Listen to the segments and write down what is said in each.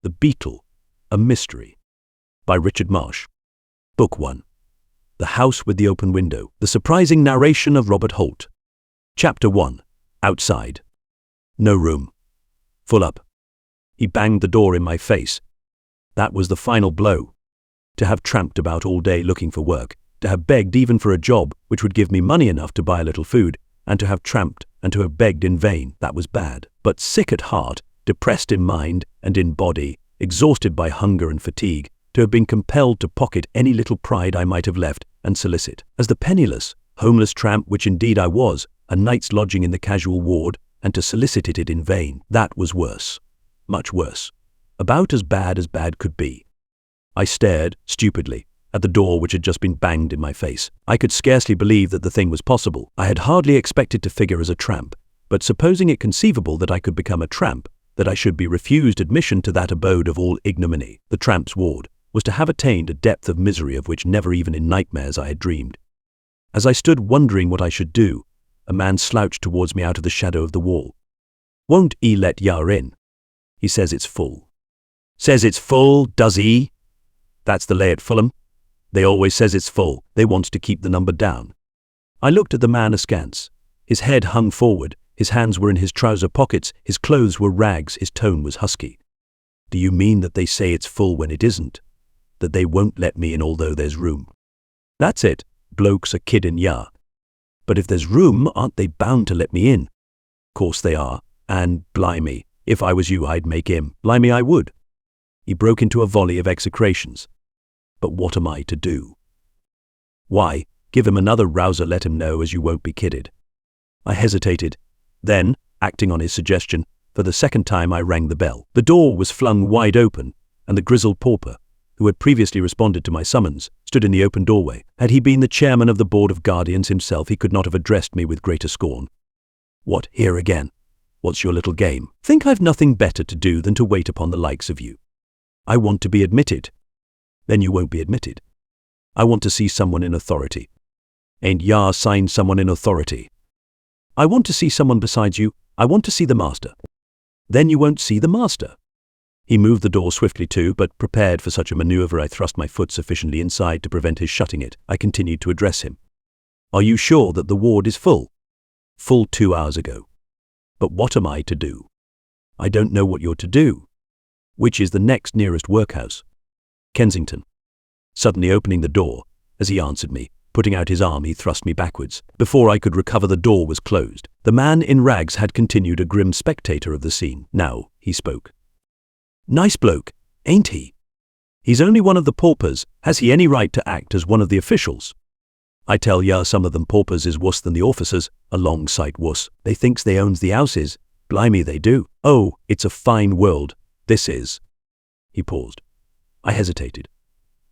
The Beetle, a Mystery, by Richard Marsh. Book 1. The House with the Open Window. The surprising narration of Robert Holt. Chapter 1. Outside. No room. Full up. He banged the door in my face. That was the final blow. To have tramped about all day looking for work, to have begged even for a job which would give me money enough to buy a little food, and to have tramped and to have begged in vain, that was bad. But sick at heart, depressed in mind and in body, exhausted by hunger and fatigue, to have been compelled to pocket any little pride I might have left and solicit, as the penniless, homeless tramp which indeed I was, a night's lodging in the casual ward, and to solicit it in vain, that was worse. Much worse. About as bad could be. I stared, stupidly, at the door which had just been banged in my face. I could scarcely believe that the thing was possible. I had hardly expected to figure as a tramp, but supposing it conceivable that I could become a tramp, that I should be refused admission to that abode of all ignominy, the tramp's ward, was to have attained a depth of misery of which never even in nightmares I had dreamed. As I stood wondering what I should do, a man slouched towards me out of the shadow of the wall. "Won't 'e let ya in? He says it's full." "Says it's full, does he? That's the lay at Fulham. They always says it's full. They wants to keep the number down." I looked at the man askance. His head hung forward, his hands were in his trouser pockets, his clothes were rags, his tone was husky. "Do you mean that they say it's full when it isn't? That they won't let me in although there's room?" "That's it. Blokes are kiddin' ya." "But if there's room, aren't they bound to let me in?" "Course they are, and, blimey, if I was you I'd make him. Blimey I would." He broke into a volley of execrations. "But what am I to do?" "Why, give him another rouser, let him know as you won't be kidded." I hesitated. Then, acting on his suggestion, for the second time I rang the bell. The door was flung wide open, and the grizzled pauper, who had previously responded to my summons, stood in the open doorway. Had he been the chairman of the Board of Guardians himself, he could not have addressed me with greater scorn. "What, here again? What's your little game? Think I've nothing better to do than to wait upon the likes of you? I want to be admitted." "Then you won't be admitted." "I want to see someone in authority." "Ain't ya signed someone in authority?" "I want to see someone besides you. I want to see the master." "Then you won't see the master." He moved the door swiftly to, but prepared for such a maneuver I thrust my foot sufficiently inside to prevent his shutting it. I continued to address him. "Are you sure that the ward is full?" "Full 2 hours ago." "But what am I to do?" "I don't know what you're to do." "Which is the next nearest workhouse?" "Kensington." Suddenly opening the door, as he answered me, putting out his arm, he thrust me backwards. Before I could recover, the door was closed. The man in rags had continued a grim spectator of the scene. Now he spoke. "Nice bloke, ain't he? He's only one of the paupers. Has he any right to act as one of the officials? I tell ya, some of them paupers is worse than the officers, a long sight worse. They thinks they owns the houses. Blimey, they do. Oh, it's a fine world, this is." He paused. I hesitated.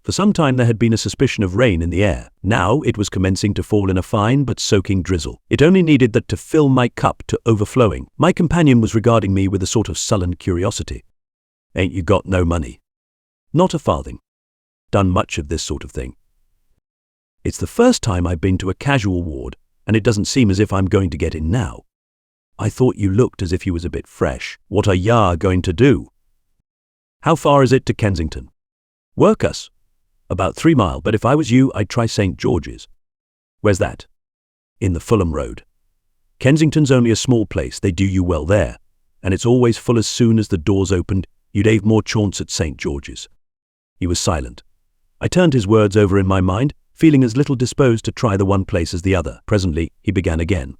For some time there had been a suspicion of rain in the air. Now it was commencing to fall in a fine but soaking drizzle. It only needed that to fill my cup to overflowing. My companion was regarding me with a sort of sullen curiosity. "Ain't you got no money?" "Not a farthing." "Done much of this sort of thing?" "It's the first time I've been to a casual ward, and it doesn't seem as if I'm going to get in now." "I thought you looked as if you was a bit fresh. What are ya going to do?" "How far is it to Kensington?" "Work us." "About 3 mile, but if I was you, I'd try St. George's." "Where's that?" "In the Fulham Road." "Kensington's only a small place, they do you well there, and it's always full as soon as the doors opened. You'd have more chance at St. George's." He was silent. I turned his words over in my mind, feeling as little disposed to try the one place as the other. Presently, he began again.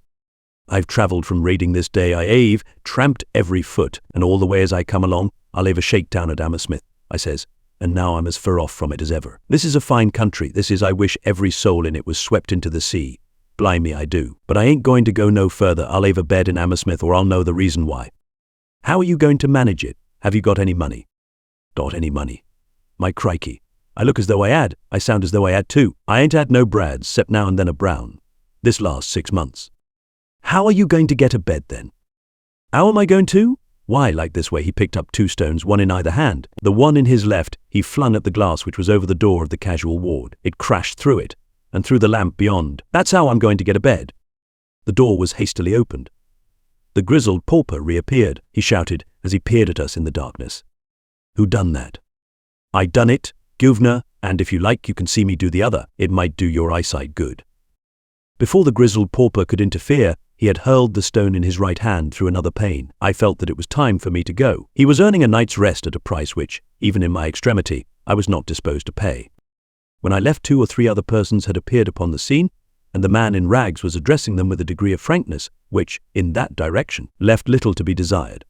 "I've travelled from Reading this day. I've tramped every foot, and all the way as I come along, I'll have a shakedown at Hammersmith," I says, "and now I'm as far off from it as ever. This is a fine country, this is. I wish every soul in it was swept into the sea. Blimey, I do. But I ain't going to go no further. I'll have a bed in Hammersmith, or I'll know the reason why." "How are you going to manage it? Have you got any money?" "Got any money? My crikey. I look as though I had. I sound as though I had too. I ain't had no brads, 'cept now and then a brown. This last 6 months." "How are you going to get a bed then?" "How am I going to? Why, like this way." He picked up 2 stones, one in either hand. The one in his left he flung at the glass which was over the door of the casual ward. It crashed through it, and through the lamp beyond. "That's how I'm going to get a bed." The door was hastily opened. The grizzled pauper reappeared. He shouted as he peered at us in the darkness. Who done that? I done it, guv'nor, and if you like you can see me do the other. It might do your eyesight good. Before the grizzled pauper could interfere, he had hurled the stone in his right hand through another pane. I felt that it was time for me to go. He was earning a night's rest at a price which, even in my extremity, I was not disposed to pay. When I left, 2 or 3 other persons had appeared upon the scene, and the man in rags was addressing them with a degree of frankness which, in that direction, left little to be desired.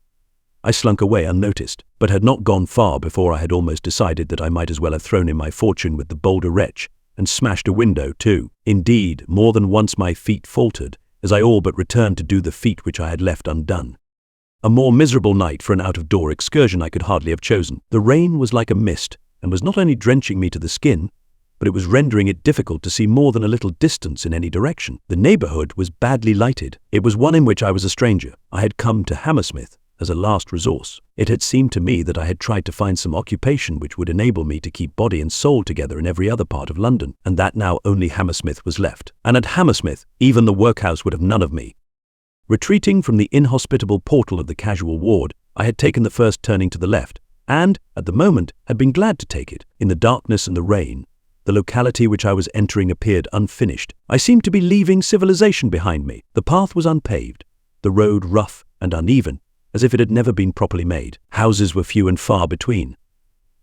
I slunk away unnoticed, but had not gone far before I had almost decided that I might as well have thrown in my fortune with the bolder wretch, and smashed a window too. Indeed, more than once my feet faltered, as I all but returned to do the feat which I had left undone. A more miserable night for an out-of-door excursion I could hardly have chosen. The rain was like a mist, and was not only drenching me to the skin, but it was rendering it difficult to see more than a little distance in any direction. The neighborhood was badly lighted. It was one in which I was a stranger. I had come to Hammersmith as a last resource. It had seemed to me that I had tried to find some occupation which would enable me to keep body and soul together in every other part of London, and that now only Hammersmith was left. And at Hammersmith, even the workhouse would have none of me. Retreating from the inhospitable portal of the casual ward, I had taken the first turning to the left, and, at the moment, had been glad to take it. In the darkness and the rain, the locality which I was entering appeared unfinished. I seemed to be leaving civilization behind me. The path was unpaved, the road rough and uneven, as if it had never been properly made. Houses were few and far between.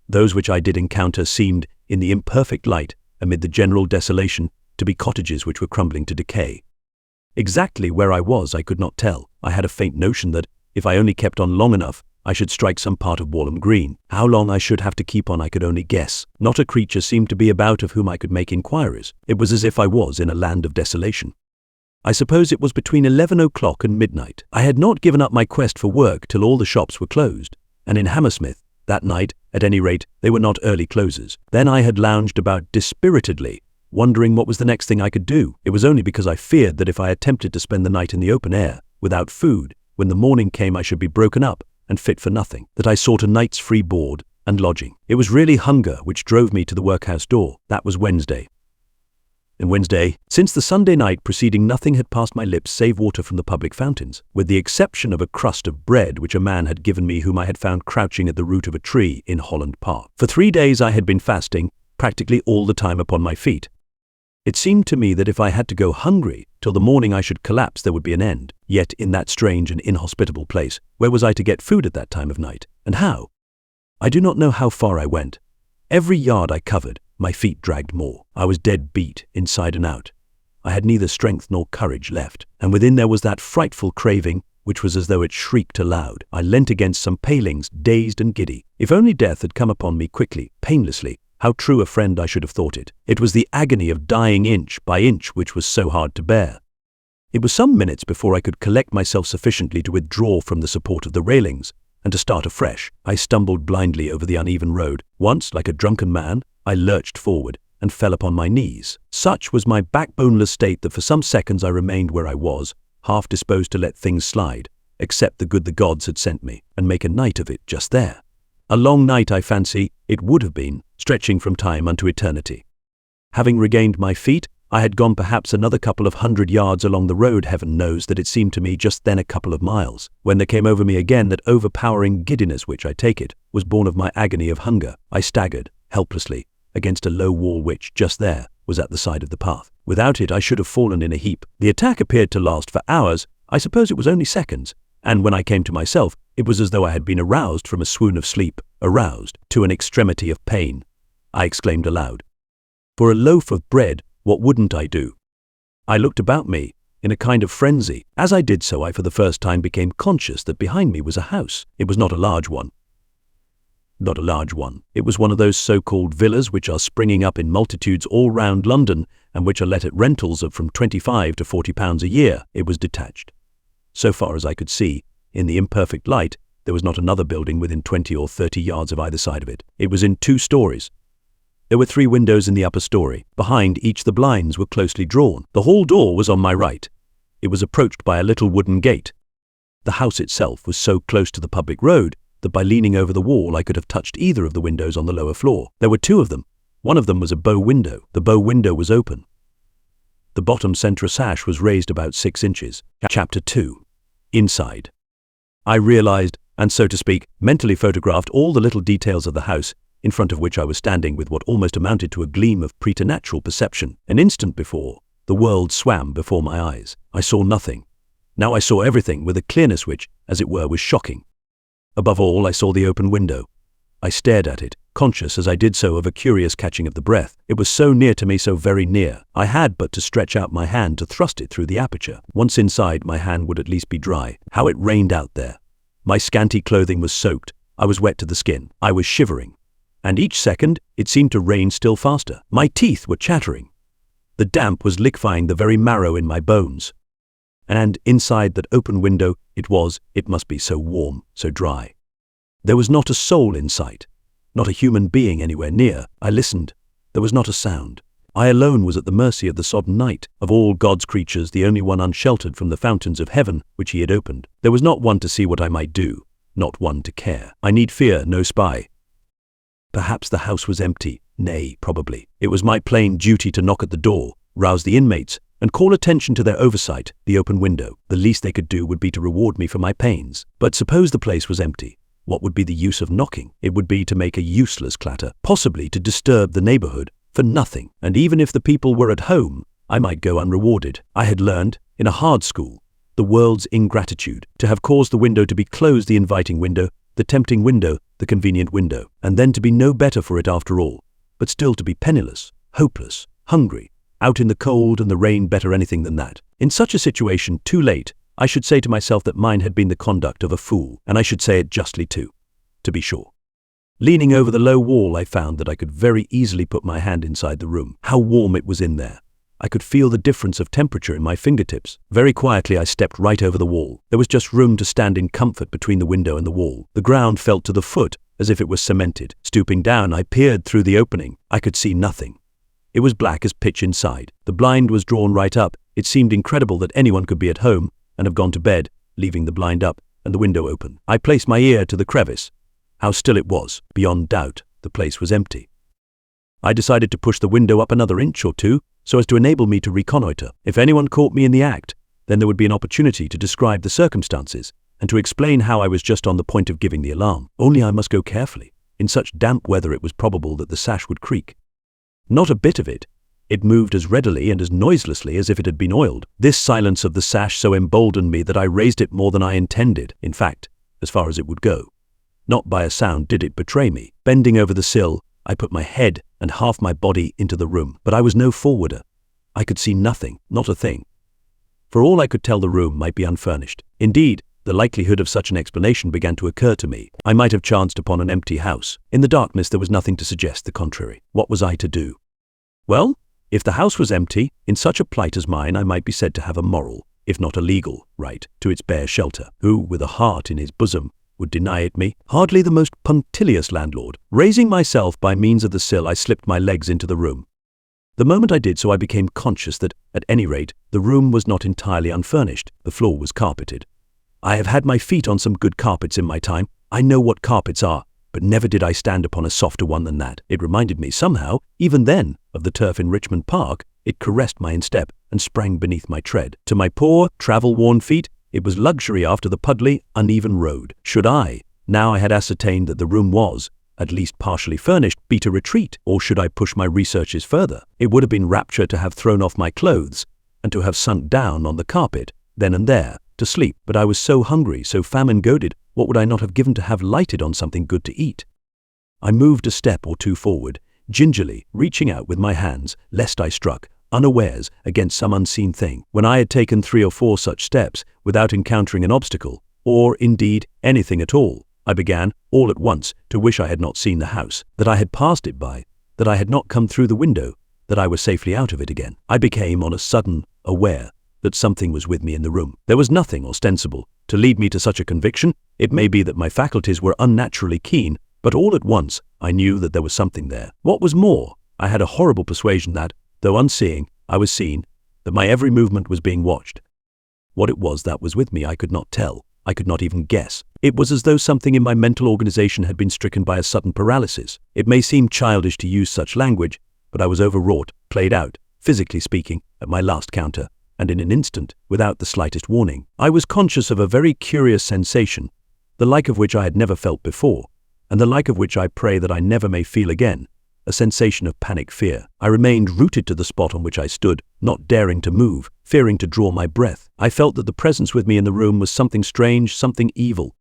Those which I did encounter seemed, in the imperfect light, amid the general desolation, to be cottages which were crumbling to decay. Exactly where I was I could not tell. I had a faint notion that, if I only kept on long enough, I should strike some part of Walham Green. How long I should have to keep on I could only guess. Not a creature seemed to be about of whom I could make inquiries. It was as if I was in a land of desolation. I suppose it was between 11 o'clock and midnight. I had not given up my quest for work till all the shops were closed, and in Hammersmith, that night, at any rate, they were not early closers. Then I had lounged about dispiritedly, wondering what was the next thing I could do. It was only because I feared that if I attempted to spend the night in the open air, without food, when the morning came I should be broken up and fit for nothing, that I sought a night's free board and lodging. It was really hunger which drove me to the workhouse door. That was Wednesday. And Wednesday, since the Sunday night preceding, nothing had passed my lips save water from the public fountains, with the exception of a crust of bread which a man had given me whom I had found crouching at the root of a tree in Holland Park. For 3 days I had been fasting, practically all the time upon my feet. It seemed to me that if I had to go hungry till the morning I should collapse, there would be an end. Yet in that strange and inhospitable place, where was I to get food at that time of night? And how? I do not know how far I went. Every yard I covered, my feet dragged more. I was dead beat, inside and out. I had neither strength nor courage left, and within there was that frightful craving, which was as though it shrieked aloud. I leant against some palings, dazed and giddy. If only death had come upon me quickly, painlessly, how true a friend I should have thought it. It was the agony of dying inch by inch which was so hard to bear. It was some minutes before I could collect myself sufficiently to withdraw from the support of the railings, and to start afresh. I stumbled blindly over the uneven road. Once, like a drunken man, I lurched forward and fell upon my knees. Such was my backboneless state that for some seconds I remained where I was, half disposed to let things slide, accept the good the gods had sent me, and make a night of it just there. A long night, I fancy, it would have been, stretching from time unto eternity. Having regained my feet, I had gone perhaps another couple of 100 yards along the road. Heaven knows that it seemed to me just then a couple of miles, when there came over me again that overpowering giddiness which, I take it, was born of my agony of hunger. I staggered, helplessly, against a low wall which, just there, was at the side of the path. Without it I should have fallen in a heap. The attack appeared to last for hours. I suppose it was only seconds, and when I came to myself, it was as though I had been aroused from a swoon of sleep, aroused to an extremity of pain. I exclaimed aloud. For a loaf of bread, what wouldn't I do? I looked about me, in a kind of frenzy. As I did so, I for the first time became conscious that behind me was a house. It was not a large one. Not a large one. It was one of those so-called villas which are springing up in multitudes all round London, and which are let at rentals of from £25 to £40 a year. It was detached. So far as I could see, in the imperfect light, there was not another building within 20 or 30 yards of either side of it. It was in 2 stories. There were 3 windows in the upper story. Behind each the blinds were closely drawn. The hall door was on my right. It was approached by a little wooden gate. The house itself was so close to the public road that by leaning over the wall I could have touched either of the windows on the lower floor. There were 2 of them. One of them was a bow window. The bow window was open. The bottom centre sash was raised about 6 inches. Chapter 2. Inside. I realized and, so to speak, mentally photographed all the little details of the house in front of which I was standing with what almost amounted to a gleam of preternatural perception. An instant before, the world swam before my eyes. I saw nothing. Now I saw everything with a clearness which, as it were, was shocking. Above all, I saw the open window. I stared at it, conscious as I did so of a curious catching of the breath. It was so near to me, so very near. I had but to stretch out my hand to thrust it through the aperture. Once inside, my hand would at least be dry. How it rained out there. My scanty clothing was soaked. I was wet to the skin. I was shivering. And each second, it seemed to rain still faster. My teeth were chattering. The damp was liquefying the very marrow in my bones. And inside that open window, it must be so warm, so dry. There was not a soul in sight, not a human being anywhere near. I listened. There was not a sound. I alone was at the mercy of the sodden night. Of all God's creatures, the only one unsheltered from the fountains of heaven which he had opened. There was not one to see what I might do, not one to care. I need fear no spy. Perhaps the house was empty. Nay, probably. It was my plain duty to knock at the door, rouse the inmates, and call attention to their oversight, the open window. The least they could do would be to reward me for my pains. But suppose the place was empty. What would be the use of knocking? It would be to make a useless clatter, possibly to disturb the neighborhood, for nothing. And even if the people were at home, I might go unrewarded. I had learned, in a hard school, the world's ingratitude, to have caused the window to be closed, the inviting window, the tempting window, the convenient window, and then to be no better for it after all, but still to be penniless, hopeless, hungry, out in the cold and the rain, better anything than that. In such a situation, too late, I should say to myself that mine had been the conduct of a fool, and I should say it justly too, to be sure. Leaning over the low wall, I found that I could very easily put my hand inside the room. How warm it was in there. I could feel the difference of temperature in my fingertips. Very quietly, I stepped right over the wall. There was just room to stand in comfort between the window and the wall. The ground felt to the foot as if it was cemented. Stooping down, I peered through the opening. I could see nothing. It was black as pitch inside. The blind was drawn right up. It seemed incredible that anyone could be at home and have gone to bed, leaving the blind up and the window open. I placed my ear to the crevice. How still it was. Beyond doubt, the place was empty. I decided to push the window up another inch or two so as to enable me to reconnoiter. If anyone caught me in the act, then there would be an opportunity to describe the circumstances and to explain how I was just on the point of giving the alarm. Only I must go carefully. In such damp weather, it was probable that the sash would creak. Not a bit of it. It moved as readily and as noiselessly as if it had been oiled. This silence of the sash so emboldened me that I raised it more than I intended, in fact, as far as it would go. Not by a sound did it betray me. Bending over the sill, I put my head and half my body into the room, but I was no forwarder. I could see nothing, not a thing. For all I could tell, the room might be unfurnished. Indeed, the likelihood of such an explanation began to occur to me. I might have chanced upon an empty house. In the darkness, there was nothing to suggest the contrary. What was I to do? Well, if the house was empty, in such a plight as mine, I might be said to have a moral, if not a legal, right to its bare shelter. Who, with a heart in his bosom, would deny it me? Hardly the most punctilious landlord. Raising myself by means of the sill, I slipped my legs into the room. The moment I did so, I became conscious that, at any rate, the room was not entirely unfurnished. The floor was carpeted. I have had my feet on some good carpets in my time. I know what carpets are, but never did I stand upon a softer one than that. It reminded me somehow, even then, of the turf in Richmond Park. It caressed my instep and sprang beneath my tread. To my poor, travel-worn feet, it was luxury after the puddly, uneven road. Should I, now I had ascertained that the room was, at least partially furnished, beat a retreat, or should I push my researches further? It would have been rapture to have thrown off my clothes and to have sunk down on the carpet, then and there, to sleep. But I was so hungry, so famine-goaded, what would I not have given to have lighted on something good to eat? I moved a step or two forward, gingerly, reaching out with my hands, lest I struck, unawares, against some unseen thing. When I had taken 3 or 4 such steps, without encountering an obstacle, or, indeed, anything at all, I began, all at once, to wish I had not seen the house, that I had passed it by, that I had not come through the window, that I was safely out of it again. I became, on a sudden, aware that something was with me in the room. There was nothing ostensible to lead me to such a conviction. It may be that my faculties were unnaturally keen, but all at once I knew that there was something there. What was more, I had a horrible persuasion that, though unseeing, I was seen, that my every movement was being watched. What it was that was with me I could not tell. I could not even guess. It was as though something in my mental organization had been stricken by a sudden paralysis. It may seem childish to use such language, but I was overwrought, played out, physically speaking, at my last counter, and in an instant, without the slightest warning. I was conscious of a very curious sensation, the like of which I had never felt before, and the like of which I pray that I never may feel again, a sensation of panic fear. I remained rooted to the spot on which I stood, not daring to move, fearing to draw my breath. I felt that the presence with me in the room was something strange, something evil.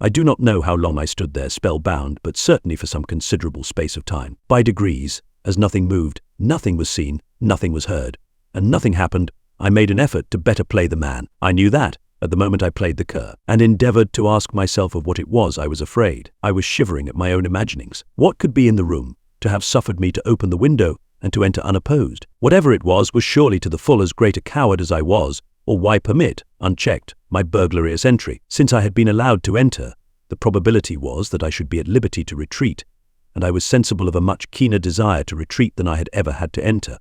I do not know how long I stood there spellbound, but certainly for some considerable space of time. By degrees, as nothing moved, nothing was seen, nothing was heard, and nothing happened, I made an effort to better play the man. I knew that, at the moment I played the cur, and endeavored to ask myself of what it was I was afraid. I was shivering at my own imaginings. What could be in the room to have suffered me to open the window and to enter unopposed? Whatever it was surely to the full as great a coward as I was, or why permit, unchecked, my burglarious entry? Since I had been allowed to enter, the probability was that I should be at liberty to retreat, and I was sensible of a much keener desire to retreat than I had ever had to enter.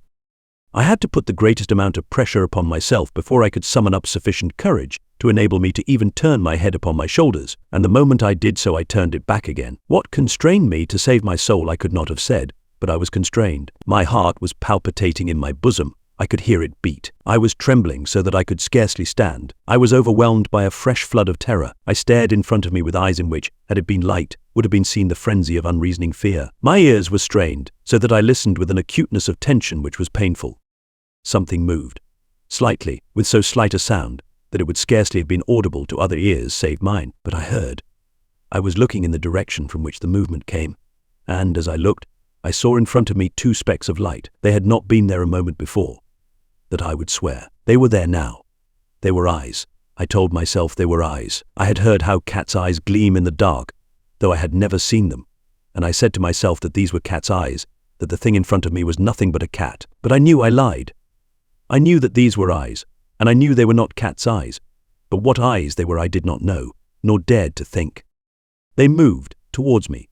I had to put the greatest amount of pressure upon myself before I could summon up sufficient courage to enable me to even turn my head upon my shoulders, and the moment I did so I turned it back again. What constrained me to save my soul I could not have said, but I was constrained. My heart was palpitating in my bosom. I could hear it beat. I was trembling so that I could scarcely stand. I was overwhelmed by a fresh flood of terror. I stared in front of me with eyes in which, had it been light, would have been seen the frenzy of unreasoning fear. My ears were strained, so that I listened with an acuteness of tension which was painful. Something moved, slightly, with so slight a sound that it would scarcely have been audible to other ears save mine. But I heard. I was looking in the direction from which the movement came, and as I looked, I saw in front of me two specks of light. They had not been there a moment before. That I would swear. They were there now. They were eyes. I told myself they were eyes. I had heard how cat's eyes gleam in the dark, though I had never seen them, and I said to myself that these were cat's eyes, that the thing in front of me was nothing but a cat. But I knew I lied. I knew that these were eyes, and I knew they were not cat's eyes, but what eyes they were I did not know, nor dared to think. They moved towards me.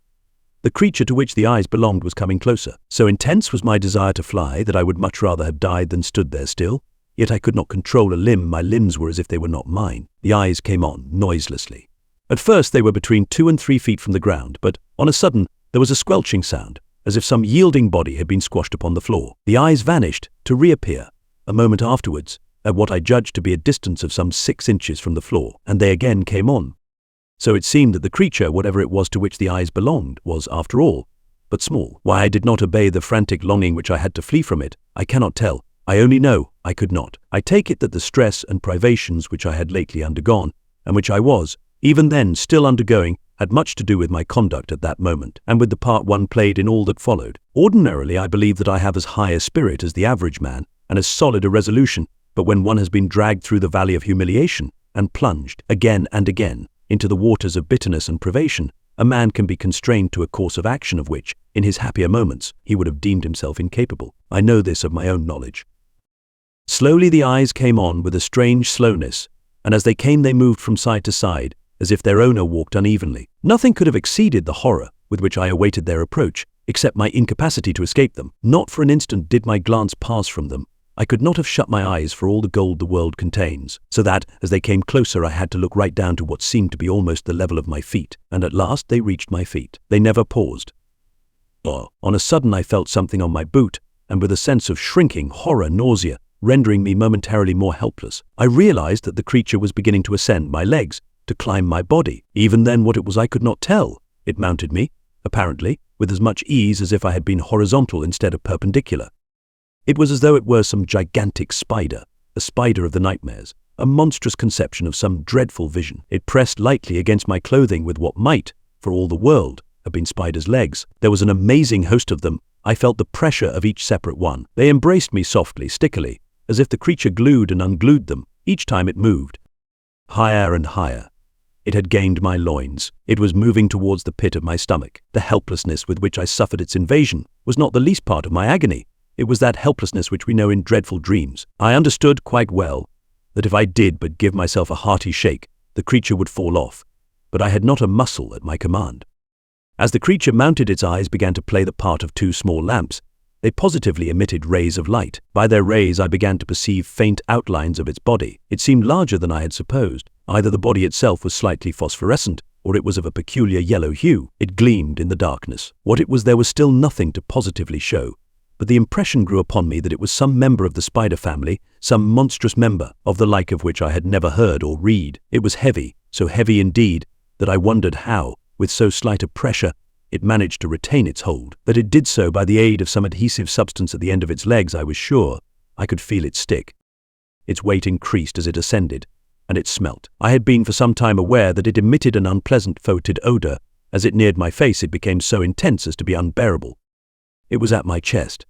The creature to which the eyes belonged was coming closer. So intense was my desire to fly that I would much rather have died than stood there still. Yet I could not control a limb. My limbs were as if they were not mine. The eyes came on, noiselessly. At first they were between 2 and 3 feet from the ground, but on a sudden there was a squelching sound, as if some yielding body had been squashed upon the floor. The eyes vanished, to reappear, a moment afterwards, at what I judged to be a distance of some 6 inches from the floor, and they again came on. So it seemed that the creature, whatever it was to which the eyes belonged, was, after all, but small. Why I did not obey the frantic longing which I had to flee from it, I cannot tell. I only know I could not. I take it that the stress and privations which I had lately undergone, and which I was, even then, still undergoing, had much to do with my conduct at that moment, and with the part one played in all that followed. Ordinarily, I believe that I have as high a spirit as the average man, and as solid a resolution, but when one has been dragged through the valley of humiliation, and plunged, again and again, into the waters of bitterness and privation, a man can be constrained to a course of action of which, in his happier moments, he would have deemed himself incapable. I know this of my own knowledge. Slowly the eyes came on with a strange slowness, and as they came they moved from side to side, as if their owner walked unevenly. Nothing could have exceeded the horror with which I awaited their approach, except my incapacity to escape them. Not for an instant did my glance pass from them. I could not have shut my eyes for all the gold the world contains, so that, as they came closer, I had to look right down to what seemed to be almost the level of my feet, and at last they reached my feet. They never paused. On a sudden I felt something on my boot, and with a sense of shrinking, horror, nausea, rendering me momentarily more helpless, I realized that the creature was beginning to ascend my legs, to climb my body. Even then what it was I could not tell. It mounted me, apparently, with as much ease as if I had been horizontal instead of perpendicular. It was as though it were some gigantic spider, a spider of the nightmares, a monstrous conception of some dreadful vision. It pressed lightly against my clothing with what might, for all the world, have been spiders' legs. There was an amazing host of them. I felt the pressure of each separate one. They embraced me softly, stickily, as if the creature glued and unglued them, each time it moved. Higher and higher. It had gained my loins. It was moving towards the pit of my stomach. The helplessness with which I suffered its invasion was not the least part of my agony. It was that helplessness which we know in dreadful dreams. I understood quite well that if I did but give myself a hearty shake, the creature would fall off, but I had not a muscle at my command. As the creature mounted, its eyes began to play the part of 2 small lamps. They positively emitted rays of light. By their rays I began to perceive faint outlines of its body. It seemed larger than I had supposed. Either the body itself was slightly phosphorescent, or it was of a peculiar yellow hue. It gleamed in the darkness. What it was there was still nothing to positively show, but the impression grew upon me that it was some member of the spider family, some monstrous member, of the like of which I had never heard or read. It was heavy, so heavy indeed that I wondered how, with so slight a pressure, it managed to retain its hold. That it did so by the aid of some adhesive substance at the end of its legs, I was sure. I could feel it stick. Its weight increased as it ascended, and it smelt. I had been for some time aware that it emitted an unpleasant fetid odor. As it neared my face, it became so intense as to be unbearable. It was at my chest.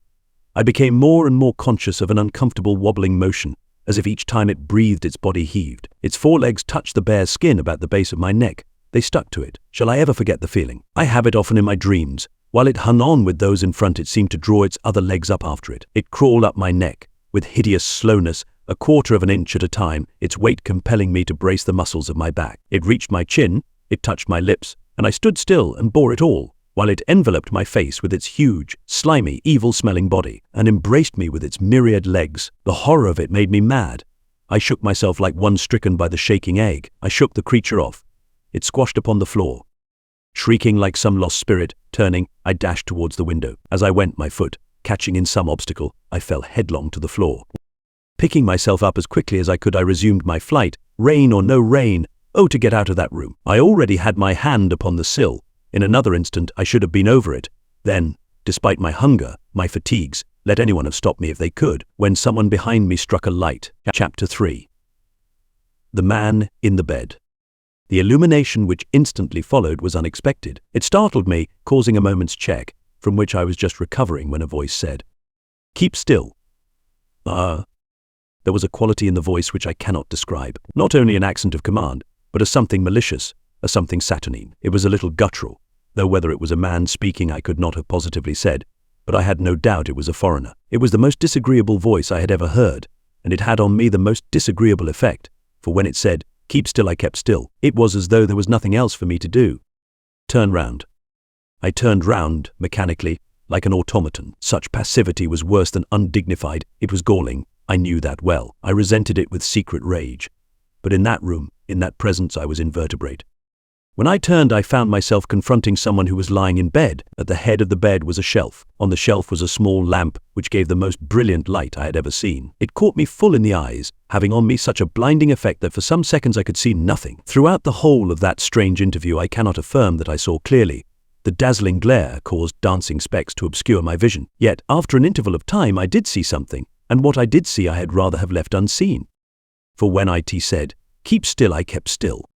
I became more and more conscious of an uncomfortable wobbling motion, as if each time it breathed its body heaved. Its forelegs touched the bare skin about the base of my neck. They stuck to it. Shall I ever forget the feeling? I have it often in my dreams. While it hung on with those in front, it seemed to draw its other legs up after it. It crawled up my neck, with hideous slowness, a quarter of an inch at a time, its weight compelling me to brace the muscles of my back. It reached my chin, it touched my lips, and I stood still and bore it all, while it enveloped my face with its huge, slimy, evil-smelling body, and embraced me with its myriad legs. The horror of it made me mad. I shook myself like one stricken by the shaking egg. I shook the creature off. It squashed upon the floor. Shrieking like some lost spirit, turning, I dashed towards the window. As I went, my foot, catching in some obstacle, I fell headlong to the floor. Picking myself up as quickly as I could, I resumed my flight. Rain or no rain, oh, to get out of that room. I already had my hand upon the sill. In another instant, I should have been over it. Then, despite my hunger, my fatigues, let anyone have stopped me if they could, when someone behind me struck a light. Chapter 3. The Man in the Bed. The illumination which instantly followed was unexpected. It startled me, causing a moment's check, from which I was just recovering when a voice said, "Keep still." There was a quality in the voice which I cannot describe. Not only an accent of command, but a something malicious, a something saturnine. It was a little guttural, though whether it was a man speaking I could not have positively said, but I had no doubt it was a foreigner. It was the most disagreeable voice I had ever heard, and it had on me the most disagreeable effect, for when it said, "Keep still," I kept still. It was as though there was nothing else for me to do. Turn round. I turned round, mechanically, like an automaton. Such passivity was worse than undignified. It was galling. I knew that well. I resented it with secret rage. But in that room, in that presence, I was invertebrate. When I turned, I found myself confronting someone who was lying in bed. At the head of the bed was a shelf. On the shelf was a small lamp, which gave the most brilliant light I had ever seen. It caught me full in the eyes, having on me such a blinding effect that for some seconds I could see nothing. Throughout the whole of that strange interview, I cannot affirm that I saw clearly. The dazzling glare caused dancing specks to obscure my vision. Yet, after an interval of time, I did see something, and what I did see I had rather have left unseen. For when it said, "Keep still," I kept still.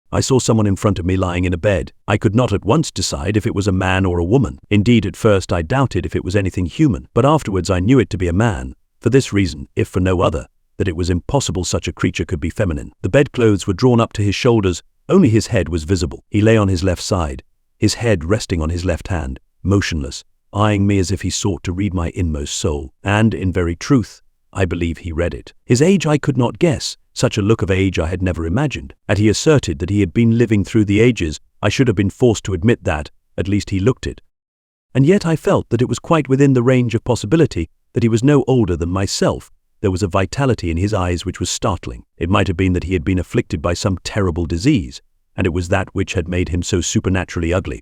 I saw someone in front of me lying in a bed. I could not at once decide if it was a man or a woman. Indeed, at first I doubted if it was anything human, but afterwards I knew it to be a man, for this reason, if for no other, that it was impossible such a creature could be feminine. The bedclothes were drawn up to his shoulders, only his head was visible. He lay on his left side, his head resting on his left hand, motionless, eyeing me as if he sought to read my inmost soul. And, in very truth, I believe he read it. His age I could not guess. Such a look of age I had never imagined. Had he asserted that he had been living through the ages, I should have been forced to admit that, at least he looked it. And yet I felt that it was quite within the range of possibility that he was no older than myself. There was a vitality in his eyes which was startling. It might have been that he had been afflicted by some terrible disease, and it was that which had made him so supernaturally ugly.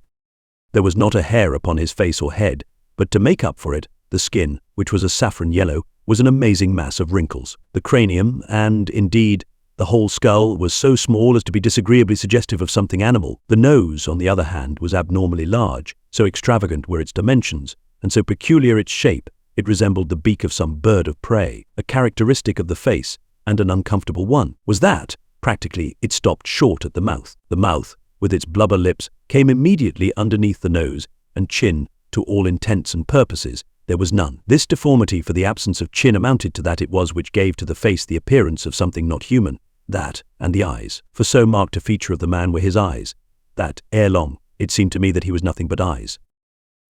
There was not a hair upon his face or head, but to make up for it, the skin, which was a saffron yellow, was an amazing mass of wrinkles. The cranium, and, indeed, the whole skull, was so small as to be disagreeably suggestive of something animal. The nose, on the other hand, was abnormally large, so extravagant were its dimensions, and so peculiar its shape, it resembled the beak of some bird of prey. A characteristic of the face, and an uncomfortable one, was that, practically, it stopped short at the mouth. The mouth, with its blubber lips, came immediately underneath the nose, and chin, to all intents and purposes, there was none. This deformity for the absence of chin amounted to that it was which gave to the face the appearance of something not human, that, and the eyes. For so marked a feature of the man were his eyes, that, ere long, it seemed to me that he was nothing but eyes.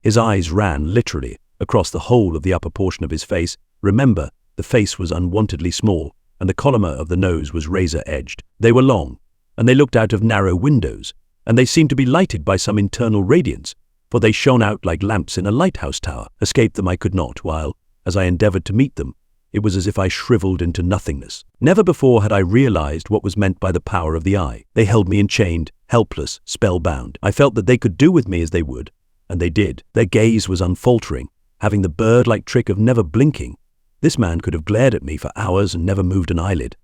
His eyes ran, literally, across the whole of the upper portion of his face. Remember, the face was unwontedly small, and the column of the nose was razor-edged. They were long, and they looked out of narrow windows, and they seemed to be lighted by some internal radiance, for they shone out like lamps in a lighthouse tower. Escape them I could not, while, as I endeavored to meet them, it was as if I shriveled into nothingness. Never before had I realized what was meant by the power of the eye. They held me enchained, helpless, spellbound. I felt that they could do with me as they would, and they did. Their gaze was unfaltering, having the bird-like trick of never blinking. This man could have glared at me for hours and never moved an eyelid.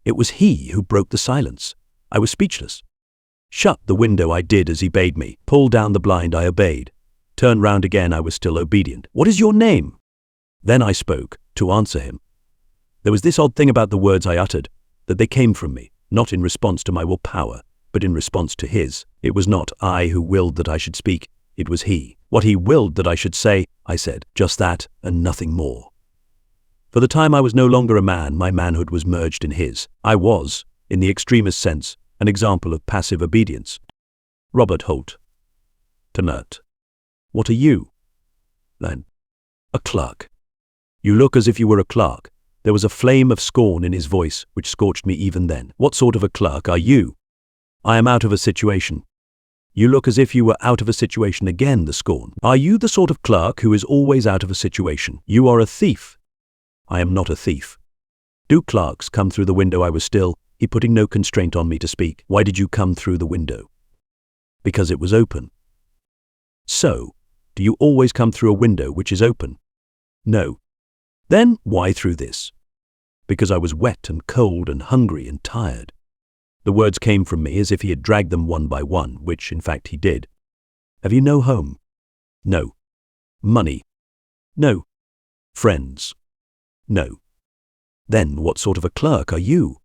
It was he who broke the silence. I was speechless. Shut the window, I did as he bade me. Pull down the blind, I obeyed. Turn round again, I was still obedient. What is your name? Then I spoke, to answer him. There was this odd thing about the words I uttered, that they came from me, not in response to my willpower, but in response to his. It was not I who willed that I should speak, it was he. What he willed that I should say, I said, just that and nothing more. For the time I was no longer a man, my manhood was merged in his. I was, in the extremest sense, an example of passive obedience. Robert Holt. Ternert. What are you? Then. A clerk. You look as if you were a clerk. There was a flame of scorn in his voice which scorched me even then. What sort of a clerk are you? I am out of a situation. You look as if you were out of a situation again, the scorn. Are you the sort of clerk who is always out of a situation? You are a thief. I am not a thief. Do clerks come through the window? I was still, he putting no constraint on me to speak. Why did you come through the window? Because it was open. So, do you always come through a window which is open? No. Then why through this? Because I was wet and cold and hungry and tired. The words came from me as if he had dragged them one by one, which in fact he did. Have you no home? No. Money? No. Friends? No. Then what sort of a clerk are you?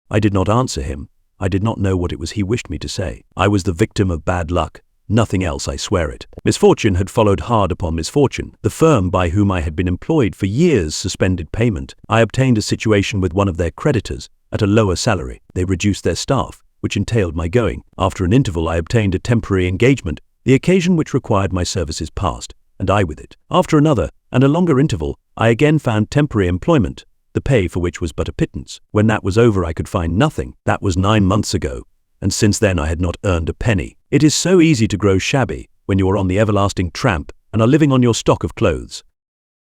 I did not answer him. I did not know what it was he wished me to say. I was the victim of bad luck. Nothing else, I swear it. Misfortune had followed hard upon misfortune. The firm by whom I had been employed for years suspended payment. I obtained a situation with one of their creditors at a lower salary. They reduced their staff, which entailed my going. After an interval, I obtained a temporary engagement. The occasion which required my services passed, and I with it. After another and a longer interval, I again found temporary employment, the pay for which was but a pittance. When that was over, I could find nothing. That was 9 months ago, and since then I had not earned a penny. It is so easy to grow shabby when you are on the everlasting tramp and are living on your stock of clothes.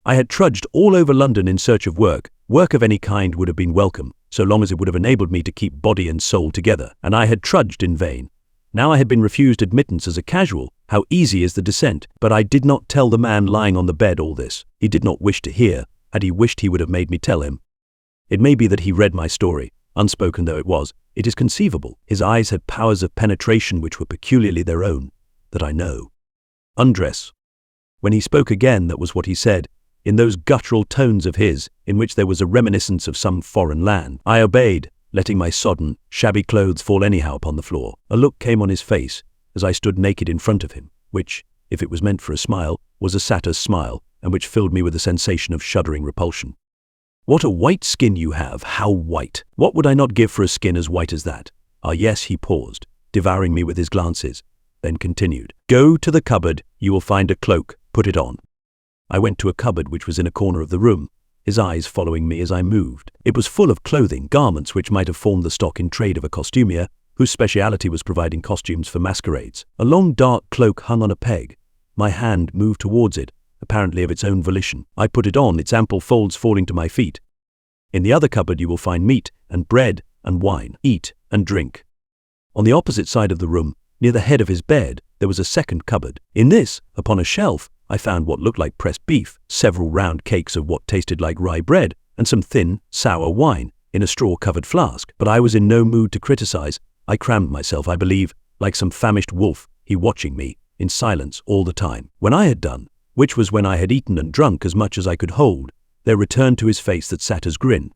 I had trudged all over London in search of work. Work of any kind would have been welcome, so long as it would have enabled me to keep body and soul together, and I had trudged in vain. Now I had been refused admittance as a casual. How easy is the descent! But I did not tell the man lying on the bed all this. He did not wish to hear. Had he wished, he would have made me tell him. It may be that he read my story, unspoken though it was. It is conceivable. His eyes had powers of penetration which were peculiarly their own, that I know. Undress. When he spoke again, that was what he said, in those guttural tones of his, in which there was a reminiscence of some foreign land. I obeyed, letting my sodden, shabby clothes fall anyhow upon the floor. A look came on his face, as I stood naked in front of him, which, if it was meant for a smile, was a satyr's smile, and which filled me with a sensation of shuddering repulsion. What a white skin you have, how white! What would I not give for a skin as white as that? Ah yes, he paused, devouring me with his glances, then continued. Go to the cupboard, you will find a cloak, put it on. I went to a cupboard which was in a corner of the room, his eyes following me as I moved. It was full of clothing, garments which might have formed the stock in trade of a costumier, whose speciality was providing costumes for masquerades. A long dark cloak hung on a peg. My hand moved towards it, apparently of its own volition. I put it on, its ample folds falling to my feet. In the other cupboard you will find meat and bread and wine. Eat and drink. On the opposite side of the room, near the head of his bed, there was a second cupboard. In this, upon a shelf, I found what looked like pressed beef, several round cakes of what tasted like rye bread, and some thin, sour wine in a straw-covered flask. But I was in no mood to criticize. I crammed myself, I believe, like some famished wolf, he watching me, in silence all the time. When I had done, which was when I had eaten and drunk as much as I could hold, there returned to his face that satyr's grin.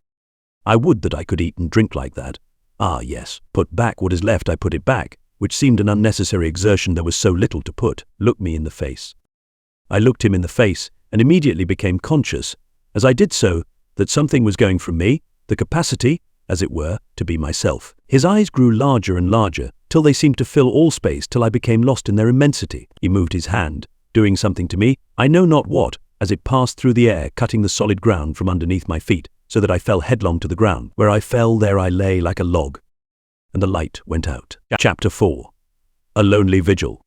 I would that I could eat and drink like that. Ah, yes, put back what is left, I put it back, which seemed an unnecessary exertion, there was so little to put. Look me in the face. I looked him in the face, and immediately became conscious, as I did so, that something was going from me, the capacity, as it were, to be myself. His eyes grew larger and larger, till they seemed to fill all space, till I became lost in their immensity. He moved his hand, doing something to me, I know not what, as it passed through the air, cutting the solid ground from underneath my feet, so that I fell headlong to the ground. Where I fell, there I lay like a log. And the light went out. Chapter 4. A lonely vigil.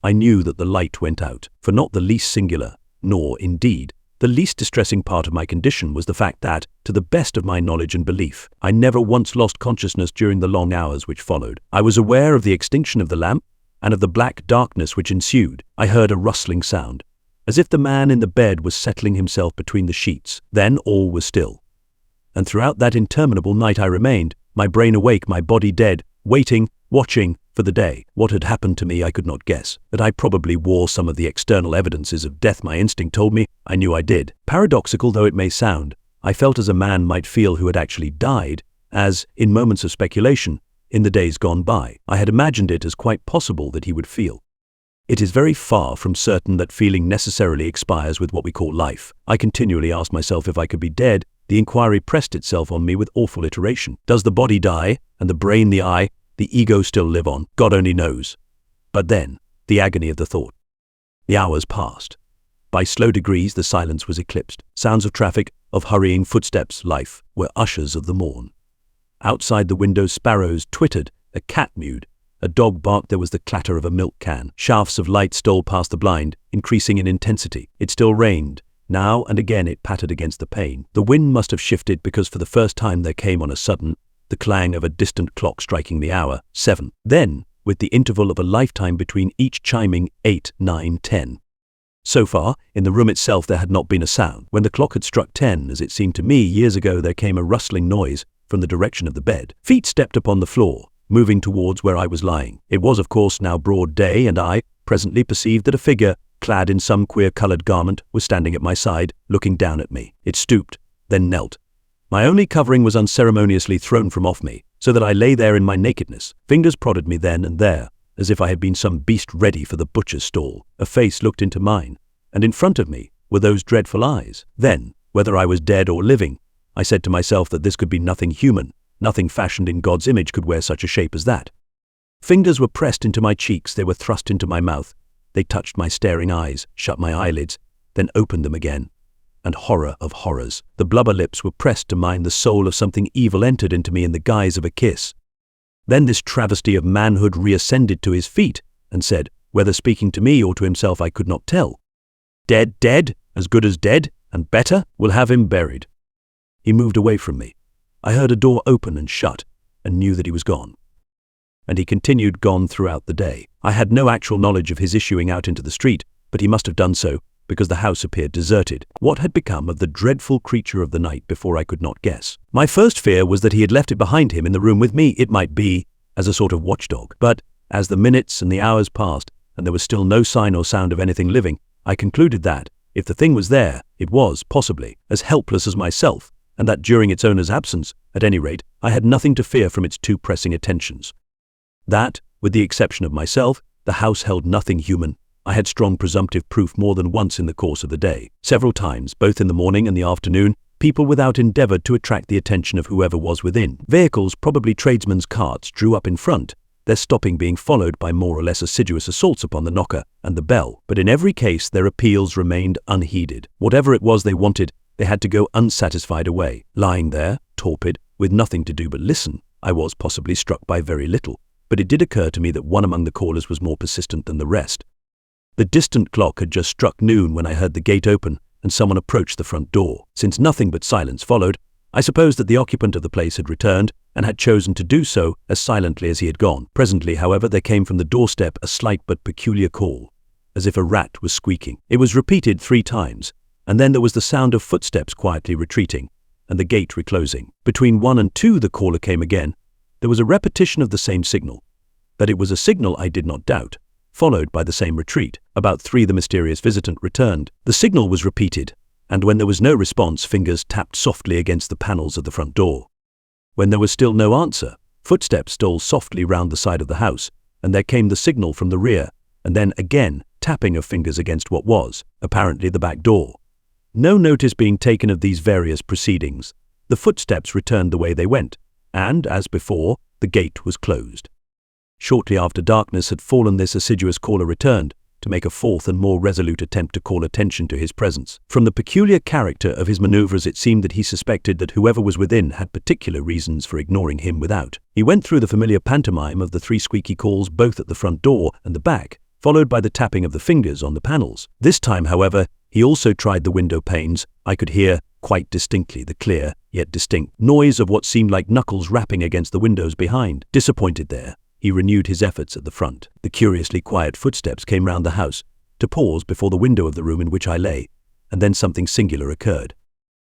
I knew that the light went out, for not the least singular, nor, indeed, the least distressing part of my condition was the fact that, to the best of my knowledge and belief, I never once lost consciousness during the long hours which followed. I was aware of the extinction of the lamp, and of the black darkness which ensued. I heard a rustling sound, as if the man in the bed was settling himself between the sheets. Then all was still. And throughout that interminable night I remained, my brain awake, my body dead, waiting, watching, for the day. What had happened to me I could not guess. That I probably wore some of the external evidences of death my instinct told me, I knew I did. Paradoxical though it may sound, I felt as a man might feel who had actually died, as, in moments of speculation, in the days gone by, I had imagined it as quite possible that he would feel. It is very far from certain that feeling necessarily expires with what we call life. I continually asked myself if I could be dead. The inquiry pressed itself on me with awful iteration. Does the body die, and the brain, the eye, the ego still live on? God only knows. But then, the agony of the thought. The hours passed. By slow degrees the silence was eclipsed. Sounds of traffic, of hurrying footsteps, life, were ushers of the morn. Outside the window sparrows twittered, a cat mewed, a dog barked, there was the clatter of a milk can. Shafts of light stole past the blind, increasing in intensity. It still rained. Now and again it pattered against the pane. The wind must have shifted because for the first time there came on a sudden the clang of a distant clock striking the hour, 7. Then, with the interval of a lifetime between each chiming 8, 9, 10. So far, in the room itself there had not been a sound. When the clock had struck 10, as it seemed to me years ago, there came a rustling noise from the direction of the bed. Feet stepped upon the floor, moving towards where I was lying. It was of course now broad day, and I presently perceived that a figure, clad in some queer-coloured garment, was standing at my side, looking down at me. It stooped, then knelt. My only covering was unceremoniously thrown from off me, so that I lay there in my nakedness. Fingers prodded me then and there, as if I had been some beast ready for the butcher's stall. A face looked into mine, and in front of me were those dreadful eyes. Then, whether I was dead or living, I said to myself that this could be nothing human. Nothing fashioned in God's image could wear such a shape as that. Fingers were pressed into my cheeks, they were thrust into my mouth. They touched my staring eyes, shut my eyelids, then opened them again. And horror of horrors, the blubber lips were pressed to mine. The soul of something evil entered into me in the guise of a kiss. Then this travesty of manhood reascended to his feet and said, whether speaking to me or to himself I could not tell, "Dead, dead, as good as dead, and better, we'll have him buried." He moved away from me. I heard a door open and shut, and knew that he was gone. And he continued gone throughout the day. I had no actual knowledge of his issuing out into the street, but he must have done so, because the house appeared deserted. What had become of the dreadful creature of the night before I could not guess. My first fear was that he had left it behind him in the room with me. It might be, as a sort of watchdog. But, as the minutes and the hours passed, and there was still no sign or sound of anything living, I concluded that, if the thing was there, it was, possibly, as helpless as myself, and that during its owner's absence, at any rate, I had nothing to fear from its too pressing attentions. That, with the exception of myself, the house held nothing human. I had strong presumptive proof more than once in the course of the day. Several times, both in the morning and the afternoon, people without endeavoured to attract the attention of whoever was within. Vehicles, probably tradesmen's carts, drew up in front, their stopping being followed by more or less assiduous assaults upon the knocker and the bell. But in every case their appeals remained unheeded. Whatever it was they wanted, they had to go unsatisfied away. Lying there, torpid, with nothing to do but listen, I was possibly struck by very little, but it did occur to me that one among the callers was more persistent than the rest. The distant clock had just struck noon when I heard the gate open and someone approached the front door. Since nothing but silence followed, I supposed that the occupant of the place had returned and had chosen to do so as silently as he had gone. Presently, however, there came from the doorstep a slight but peculiar call, as if a rat was squeaking. It was repeated 3 times, and then there was the sound of footsteps quietly retreating, and the gate reclosing. Between 1 and 2 the caller came again. There was a repetition of the same signal. That it was a signal I did not doubt, followed by the same retreat. About 3 the mysterious visitant returned. The signal was repeated, and when there was no response, fingers tapped softly against the panels of the front door. When there was still no answer, footsteps stole softly round the side of the house, and there came the signal from the rear, and then again tapping of fingers against what was, apparently, the back door. No notice being taken of these various proceedings, the footsteps returned the way they went, and, as before, the gate was closed. Shortly after darkness had fallen, this assiduous caller returned, to make a 4th and more resolute attempt to call attention to his presence. From the peculiar character of his manoeuvres, it seemed that he suspected that whoever was within had particular reasons for ignoring him without. He went through the familiar pantomime of the 3 squeaky calls both at the front door and the back, followed by the tapping of the fingers on the panels. This time, however, he also tried the window panes. I could hear, quite distinctly, the clear, yet distinct, noise of what seemed like knuckles rapping against the windows behind. Disappointed there, he renewed his efforts at the front. The curiously quiet footsteps came round the house, to pause before the window of the room in which I lay, and then something singular occurred.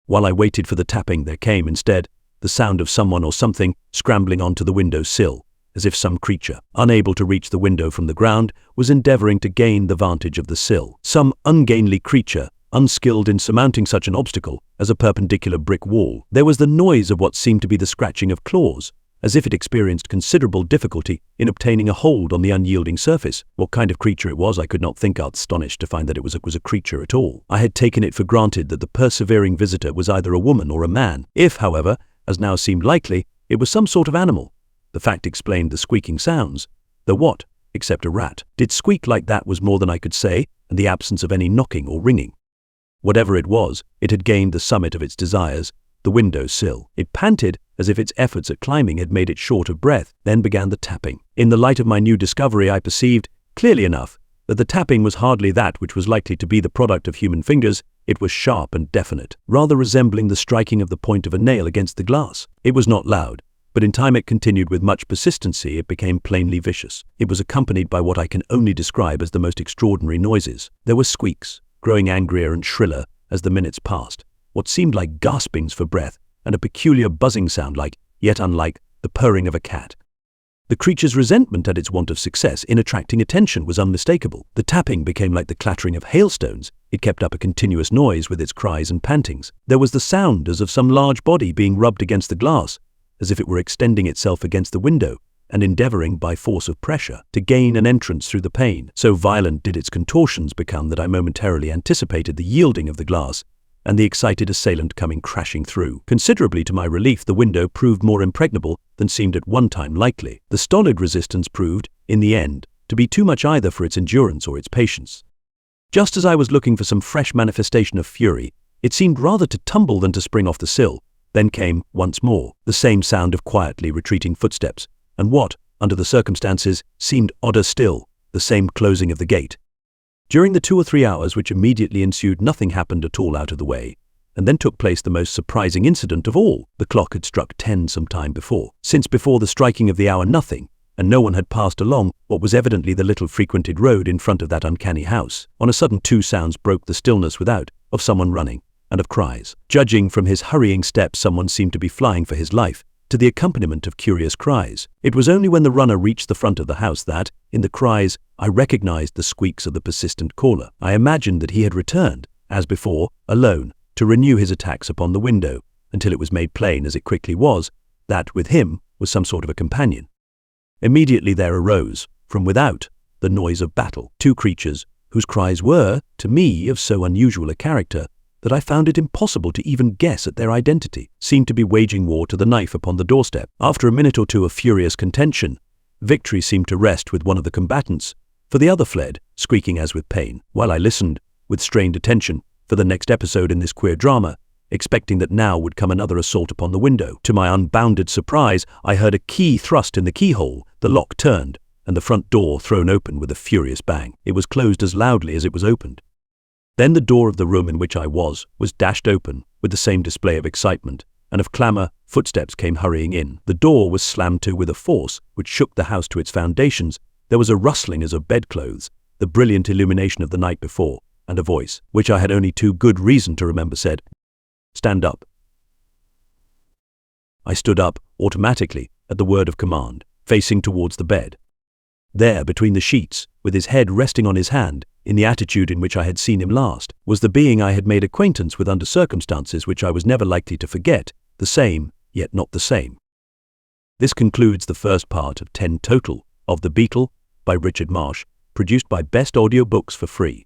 While I waited for the tapping, there came, instead, the sound of someone or something scrambling onto the window sill, as if some creature, unable to reach the window from the ground, was endeavoring to gain the vantage of the sill. Some ungainly creature, unskilled in surmounting such an obstacle as a perpendicular brick wall. There was the noise of what seemed to be the scratching of claws, as if it experienced considerable difficulty in obtaining a hold on the unyielding surface. What kind of creature it was I could not think out, astonished to find that it was a creature at all. I had taken it for granted that the persevering visitor was either a woman or a man. If, however, as now seemed likely, it was some sort of animal, the fact explained the squeaking sounds. Though what, except a rat, did squeak like that was more than I could say, and the absence of any knocking or ringing. Whatever it was, it had gained the summit of its desires, the window sill. It panted as if its efforts at climbing had made it short of breath. Then began the tapping. In the light of my new discovery, I perceived, clearly enough, that the tapping was hardly that which was likely to be the product of human fingers. It was sharp and definite, rather resembling the striking of the point of a nail against the glass. It was not loud, but in time it continued with much persistency. It became plainly vicious. It was accompanied by what I can only describe as the most extraordinary noises. There were squeaks, growing angrier and shriller as the minutes passed, what seemed like gaspings for breath, and a peculiar buzzing sound like, yet unlike, the purring of a cat. The creature's resentment at its want of success in attracting attention was unmistakable. The tapping became like the clattering of hailstones. It kept up a continuous noise with its cries and pantings. There was the sound as of some large body being rubbed against the glass, as if it were extending itself against the window and endeavoring by force of pressure to gain an entrance through the pane. So violent did its contortions become that I momentarily anticipated the yielding of the glass and the excited assailant coming crashing through. Considerably to my relief, the window proved more impregnable than seemed at one time likely. The stolid resistance proved, in the end, to be too much either for its endurance or its patience. Just as I was looking for some fresh manifestation of fury, it seemed rather to tumble than to spring off the sill. Then came, once more, the same sound of quietly retreating footsteps, and what, under the circumstances, seemed odder still, the same closing of the gate. During the 2 or 3 hours which immediately ensued, nothing happened at all out of the way, and then took place the most surprising incident of all. The clock had struck 10 some time before. Since before the striking of the hour nothing, and no one had passed along what was evidently the little frequented road in front of that uncanny house. On a sudden 2 sounds broke the stillness without, of someone running, and of cries. Judging from his hurrying steps, someone seemed to be flying for his life, to the accompaniment of curious cries. It was only when the runner reached the front of the house that, in the cries, I recognized the squeaks of the persistent caller. I imagined that he had returned, as before, alone, to renew his attacks upon the window, until it was made plain, as it quickly was, that with him was some sort of a companion. Immediately there arose, from without, the noise of battle. 2 creatures, whose cries were, to me, of so unusual a character that I found it impossible to even guess at their identity, seemed to be waging war to the knife upon the doorstep. After a minute or 2 of furious contention, victory seemed to rest with one of the combatants, for the other fled, squeaking as with pain, while I listened, with strained attention, for the next episode in this queer drama, expecting that now would come another assault upon the window. To my unbounded surprise, I heard a key thrust in the keyhole, the lock turned, and the front door thrown open with a furious bang. It was closed as loudly as it was opened. Then the door of the room in which I was dashed open with the same display of excitement, and of clamour. Footsteps came hurrying in. The door was slammed to with a force which shook the house to its foundations. There was a rustling as of bedclothes, the brilliant illumination of the night before, and a voice, which I had only too good reason to remember, said, "Stand up." I stood up, automatically, at the word of command, facing towards the bed. There, between the sheets, with his head resting on his hand, in the attitude in which I had seen him last, was the being I had made acquaintance with under circumstances which I was never likely to forget, the same, yet not the same. This concludes the first part of 10 total of The Beetle by Richard Marsh, produced by Best Audio Books for free.